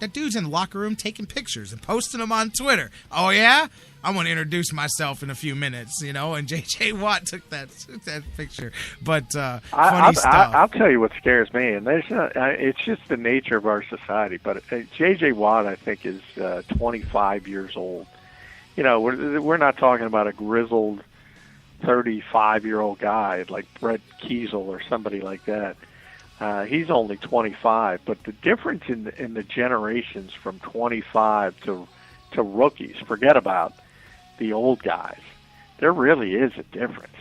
That dude's in the locker room taking pictures and posting them on Twitter. Oh, yeah? I'm going to introduce myself in a few minutes, and J.J. Watt took that picture. But funny stuff. I'll tell you what scares me, and it's just the nature of our society. But J.J. Watt, I think, is 25 years old. We're not talking about a grizzled 35-year-old guy like Brett Kiesel or somebody like that. He's only 25, but the difference in the generations from 25 to rookies, forget about the old guys. There really is a difference.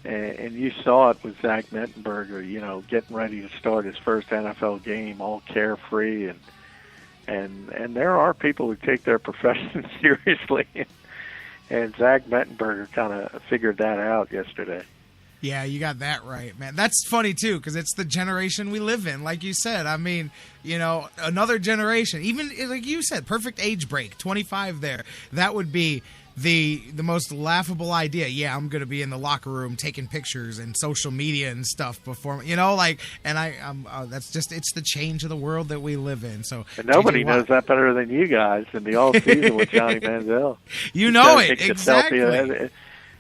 And you saw it with Zach Mettenberger, getting ready to start his first NFL game, all carefree. And there are people who take their profession seriously. And Zach Mettenberger kind of figured that out yesterday. Yeah, you got that right, man. That's funny, too, because it's the generation we live in, like you said. I mean, another generation. Even, like you said, perfect age break, 25 there. That would be the most laughable idea. Yeah, I'm going to be in the locker room taking pictures and social media and stuff before, that's just, it's the change of the world that we live in. So and nobody knows that better than you guys in the all-season with Johnny Manziel. You know it, exactly.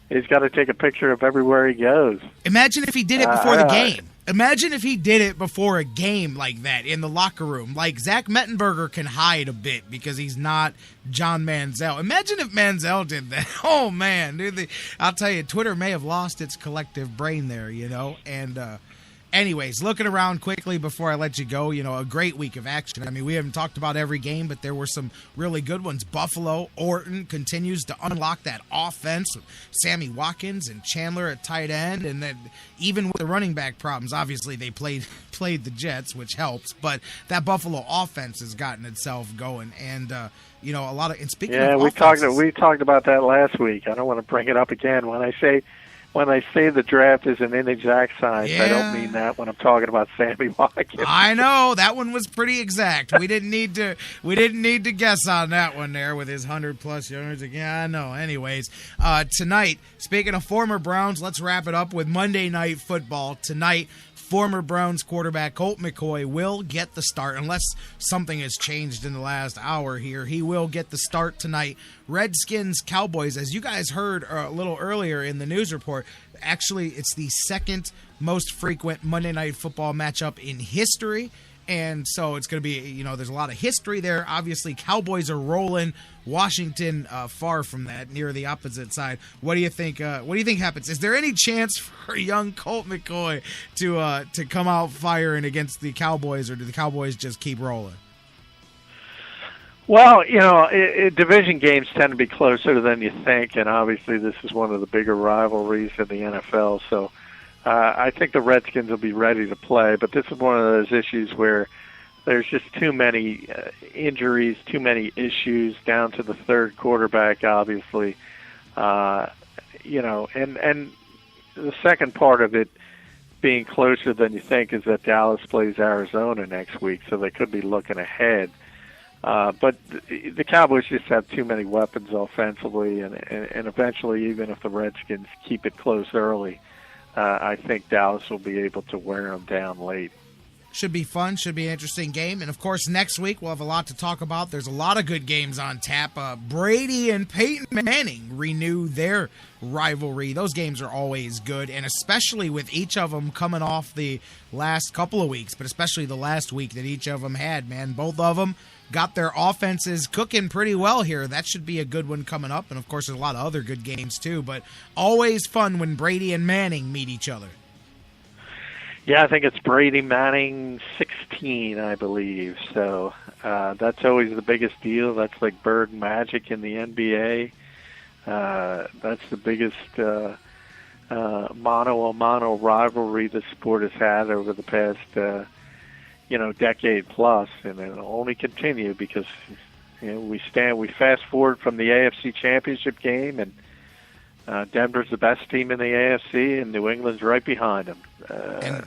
He's got to take a picture of everywhere he goes. Imagine if he did it before the game. Imagine if he did it before a game like that in the locker room. Like, Zach Mettenberger can hide a bit because he's not John Manziel. Imagine if Manziel did that. Oh, man. Dude, I'll tell you, Twitter may have lost its collective brain there, And anyways, looking around quickly before I let you go, a great week of action. I mean, we haven't talked about every game, but there were some really good ones. Buffalo, Orton continues to unlock that offense with Sammy Watkins and Chandler at tight end. And then even with the running back problems, obviously they played the Jets, which helps. But that Buffalo offense has gotten itself going. And, a lot of – and speaking of offenses, we talked about that last week. I don't want to bring it up again. When I say the draft is an inexact science, I don't mean that when I'm talking about Sammy Watkins. I know that one was pretty exact. We didn't need to guess on that one there with his 100+ yards. Yeah, I know. Anyways, tonight, speaking of former Browns, let's wrap it up with Monday Night Football tonight. Former Browns quarterback Colt McCoy will get the start unless something has changed in the last hour here. He will get the start tonight. Redskins, Cowboys, as you guys heard a little earlier in the news report, actually it's the second most frequent Monday Night Football matchup in history. And so it's going to be, there's a lot of history there. Obviously, Cowboys are rolling. Washington far from that, near the opposite side. What do you think? What do you think happens? Is there any chance for young Colt McCoy to come out firing against the Cowboys, or do the Cowboys just keep rolling? Well, division games tend to be closer than you think, and obviously this is one of the bigger rivalries in the NFL. So I think the Redskins will be ready to play, but this is one of those issues where there's just too many injuries, too many issues down to the third quarterback, obviously. And the second part of it being closer than you think is that Dallas plays Arizona next week, so they could be looking ahead. But the Cowboys just have too many weapons offensively, and eventually, even if the Redskins keep it close early, I think Dallas will be able to wear them down late. Should be fun. Should be an interesting game. And, of course, next week we'll have a lot to talk about. There's a lot of good games on tap. Brady and Peyton Manning renew their rivalry. Those games are always good, and especially with each of them coming off the last couple of weeks, but especially the last week that each of them had, man. Both of them got their offenses cooking pretty well here. That should be a good one coming up. And, of course, there's a lot of other good games, too. But always fun when Brady and Manning meet each other. Yeah, I think it's Brady Manning 16, I believe. So that's always the biggest deal. That's like Bird Magic in the NBA. That's the biggest mano-a-mano rivalry the sport has had over the past, decade plus, and it'll only continue because we fast forward from the AFC Championship game, and Denver's the best team in the AFC, and New England's right behind them. And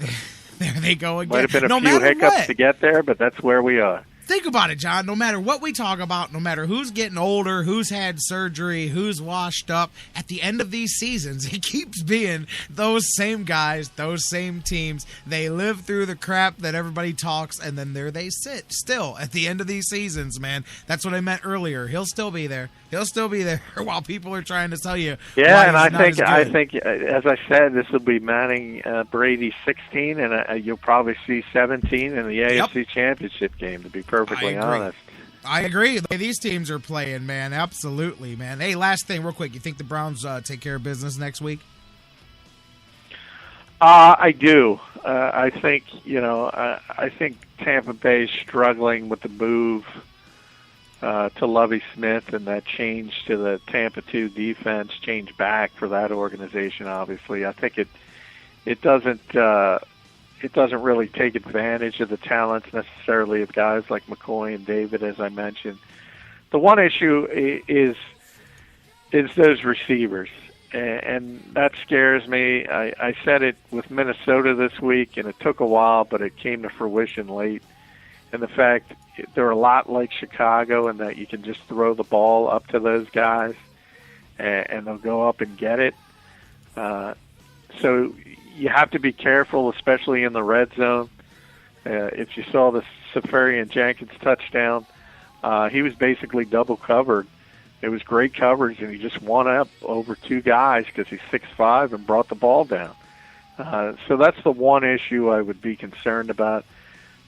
there they go again. Might have been a few hiccups to get there, but that's where we are. Think about it, John. No matter what we talk about, no matter who's getting older, who's had surgery, who's washed up, at the end of these seasons, it keeps being those same guys, those same teams. They live through the crap that everybody talks, and then there they sit still at the end of these seasons, man. That's what I meant earlier. He'll still be there. He'll still be there while people are trying to tell you. Yeah, and I think, as I said, this will be Manning Brady 16, and you'll probably see 17 in the AFC Championship game, to be perfectly honest. I agree. The way these teams are playing, man. Absolutely, man. Hey, last thing real quick. You think the Browns take care of business next week? I do. I think, I think Tampa Bay is struggling with the move to Lovie Smith and that change to the Tampa 2 defense, change back for that organization, obviously. I think it doesn't really take advantage of the talents necessarily of guys like McCoy and David, as I mentioned. The one issue is those receivers, and that scares me. I said it with Minnesota this week, and it took a while, but it came to fruition late. And the fact they're a lot like Chicago in that you can just throw the ball up to those guys, and they'll go up and get it. So you have to be careful, especially in the red zone. If you saw the Safarian Jenkins touchdown, he was basically double covered. It was great coverage, and he just won up over two guys because he's 6'5" and brought the ball down. So that's the one issue I would be concerned about.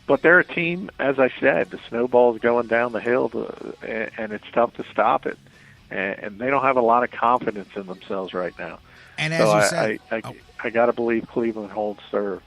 But they're a team, as I said, the snowball's going down the hill, and it's tough to stop it. And they don't have a lot of confidence in themselves right now. And as you said, I got to believe Cleveland holds serve.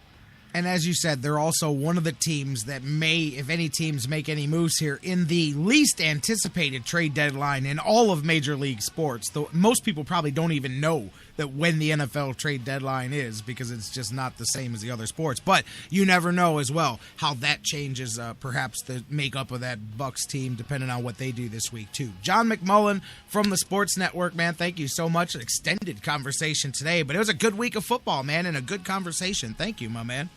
And as you said, they're also one of the teams that may, if any teams make any moves here, in the least anticipated trade deadline in all of Major League sports. Though most people probably don't even know that when the NFL trade deadline is, because it's just not the same as the other sports. But you never know as well how that changes perhaps the makeup of that Bucks team, depending on what they do this week too. John McMullen from the Sports Network, man, thank you so much. An extended conversation today, but it was a good week of football, man, and a good conversation. Thank you, my man.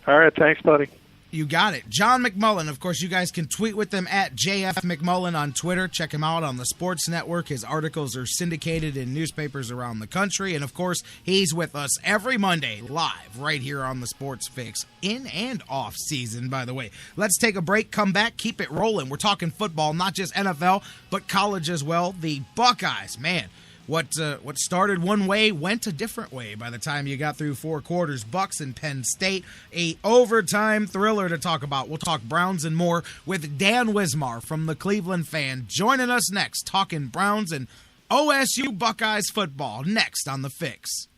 All right, thanks, buddy. You got it. John McMullen, of course, you guys can tweet with him at JF McMullen on Twitter. Check him out on the Sports Network. His articles are syndicated in newspapers around the country. And, of course, he's with us every Monday live right here on the Sports Fix, in and off season, by the way. Let's take a break, come back, keep it rolling. We're talking football, not just NFL, but college as well. The Buckeyes, man. What started one way went a different way by the time you got through four quarters. Bucks and Penn State, a overtime thriller to talk about. We'll talk Browns and more with Dan Wismar from the Cleveland Fan joining us next, talking Browns and OSU Buckeyes football next on The Fix.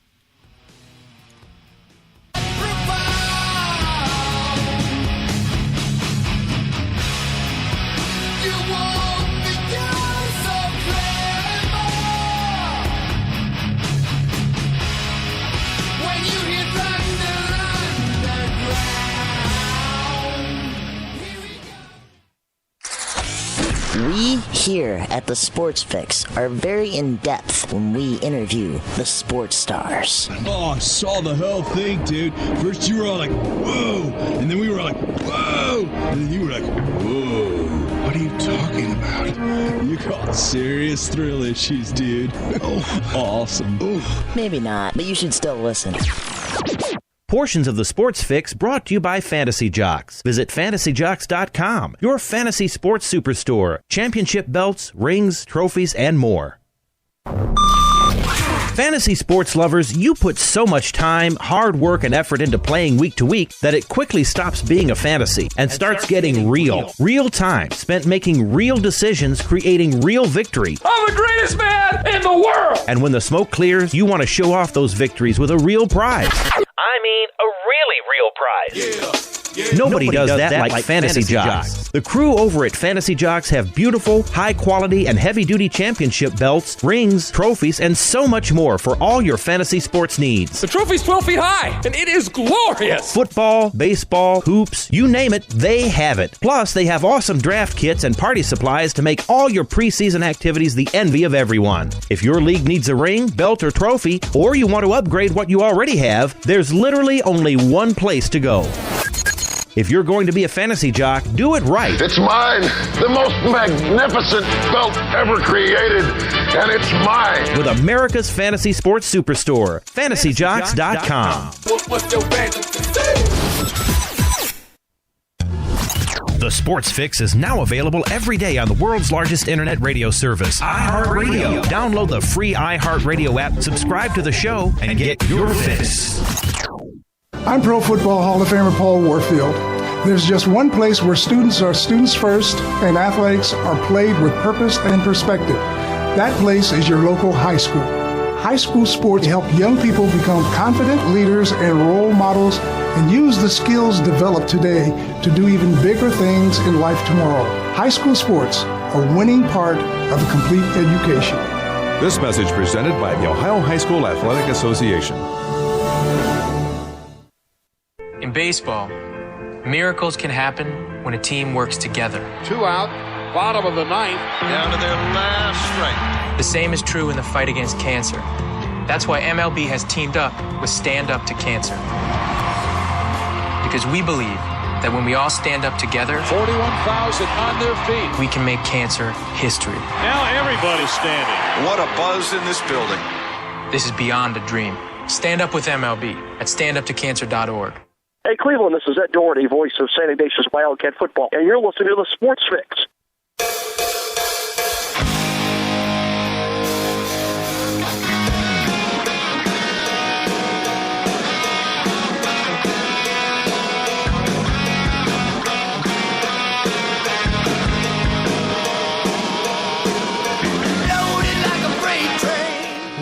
We here at the Sports Fix are very in-depth when we interview the sports stars. Oh, I saw the whole thing, dude. First you were all like, whoa, and then we were like, whoa, and then you were like, whoa. What are you talking about? You got serious thrill issues, dude. Oh, awesome. Oh. Maybe not, but you should still listen. Portions of the Sports Fix brought to you by Fantasy Jocks. Visit fantasyjocks.com, your fantasy sports superstore. Championship belts, rings, trophies, and more. Fantasy sports lovers, you put so much time, hard work, and effort into playing week to week that it quickly stops being a fantasy and starts getting real. Real time spent making real decisions, creating real victory. I'm the greatest man in the world! And when the smoke clears, you want to show off those victories with a real prize. I mean, a really real prize. Nobody does that like Fantasy Jocks. The crew over at Fantasy Jocks have beautiful, high-quality, and heavy-duty championship belts, rings, trophies, and so much more for all your fantasy sports needs. The trophy's 12 feet high, and it is glorious! Football, baseball, hoops, you name it, they have it. Plus, they have awesome draft kits and party supplies to make all your preseason activities the envy of everyone. If your league needs a ring, belt, or trophy, or you want to upgrade what you already have, there's literally only one place to go. If you're going to be a fantasy jock, do it right. It's mine, the most magnificent belt ever created, and it's mine. With America's fantasy sports superstore, fantasyjocks.com. The Sports Fix is now available every day on the world's largest internet radio service, iHeartRadio. Download the free iHeartRadio app, subscribe to the show, and get your fix. I'm Pro Football Hall of Famer Paul Warfield. There's just one place where students are students first and athletics are played with purpose and perspective. That place is your local high school. High school sports help young people become confident leaders and role models and use the skills developed today to do even bigger things in life tomorrow. High school sports, a winning part of a complete education. This message presented by the Ohio High School Athletic Association. In baseball, miracles can happen when a team works together. 2 out, bottom of the ninth, down to their last strike. The same is true in the fight against cancer. That's why MLB has teamed up with Stand Up to Cancer. Because we believe that when we all stand up together, 41,000 on their feet, we can make cancer history. Now everybody's standing. What a buzz in this building. This is beyond a dream. Stand up with MLB at standuptocancer.org. Hey, Cleveland, this is Ed Doherty, voice of St. Ignatius Wildcat Football, and you're listening to the Sports Fix.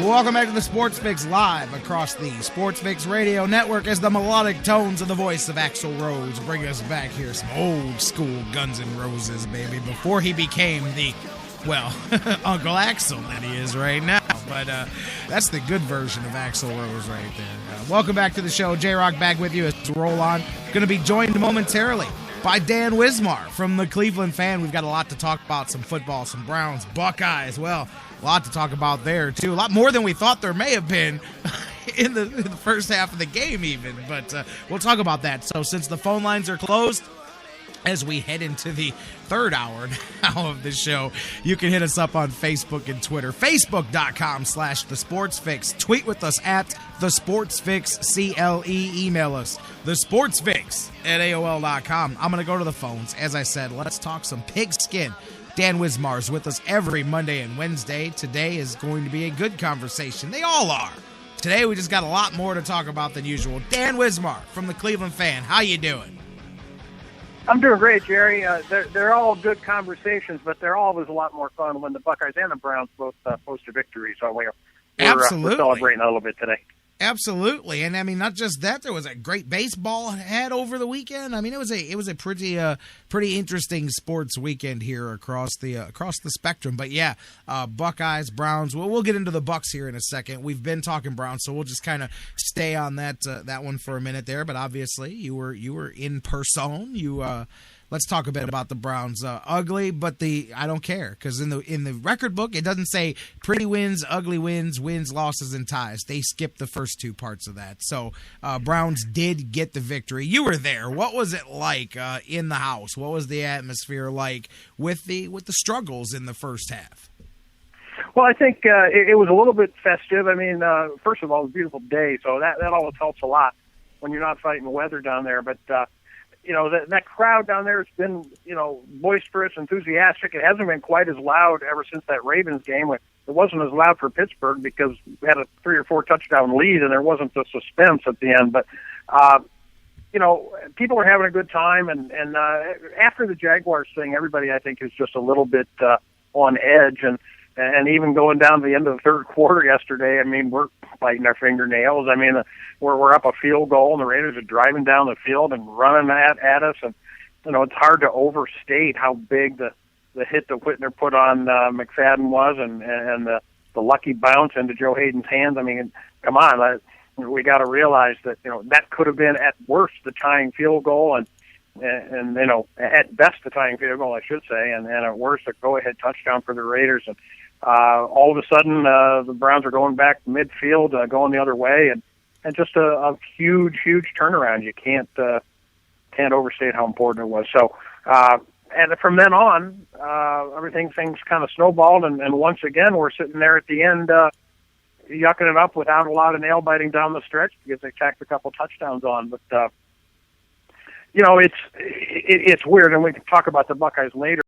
Welcome back to the Sports Fix live across the Sports Fix Radio Network as the melodic tones of the voice of Axl Rose bring us back here some old school Guns N' Roses, baby, before he became the, well, Uncle Axl that he is right now. But that's the good version of Axl Rose right there. Welcome back to the show. J-Rock back with you as we roll on. Going to be joined momentarily by Dan Wismar from the Cleveland Fan. We've got a lot to talk about, some football, some Browns, Buckeyes. Well, a lot to talk about there, too. A lot more than we thought there may have been in the first half of the game, even. But we'll talk about that. So since the phone lines are closed, as we head into the third hour now of the show, you can hit us up on Facebook and Twitter. Facebook.com/The Sports Fix. Tweet with us at The Sports Fix CLE. Email us, The Sports Fix at AOL.com. I'm going to go to the phones. As I said, let's talk some pigskin. Dan Wismar's with us every Monday and Wednesday. Today is going to be a good conversation. They all are. Today we just got a lot more to talk about than usual. Dan Wismar from the Cleveland Fan. How you doing? I'm doing great, Jerry. They're all good conversations, but they're always a lot more fun when the Buckeyes and the Browns both post a victory. So we're celebrating a little bit today. Absolutely, and I mean not just that. There was a great baseball had over the weekend. I mean it was a pretty interesting sports weekend here across the spectrum. But yeah, Buckeyes, Browns. We'll get into the Bucks here in a second. We've been talking Browns, so we'll just kind of stay on that one for a minute there. But obviously you were in person. Let's talk a bit about the Browns. Ugly, but I don't care because in the record book it doesn't say pretty wins, ugly wins, losses, and ties. They skipped the first two parts of that. So Browns did get the victory. You were there. What was it like in the house? What was the atmosphere like with the struggles in the first half? Well, I think it was a little bit festive. I mean, first of all, it was a beautiful day, so that always helps a lot when you're not fighting the weather down there. But that crowd down there has been, boisterous, enthusiastic. It hasn't been quite as loud ever since that Ravens game. It wasn't as loud for Pittsburgh because we had a 3 or 4 touchdown lead and there wasn't the suspense at the end. But, people are having a good time. And after the Jaguars thing, everybody, I think, is just a little bit on edge. And even going down to the end of the third quarter yesterday, I mean, we're biting our fingernails. I mean, we're up a field goal, and the Raiders are driving down the field and running at us. And, it's hard to overstate how big the hit that Whitner put on McFadden was and the lucky bounce into Joe Hayden's hands. I mean, come on. We got to realize that, that could have been at worst the tying field goal and at best the tying field goal, I should say, and at worst a go-ahead touchdown for the Raiders. And all of a sudden, the Browns are going back to midfield, going the other way, and just a huge turnaround. You can't can't overstate how important it was. So, and from then on, things kind of snowballed, and once again, we're sitting there at the end, yucking it up without a lot of nail biting down the stretch because they tacked a couple touchdowns on. But it's weird, and we can talk about the Buckeyes later.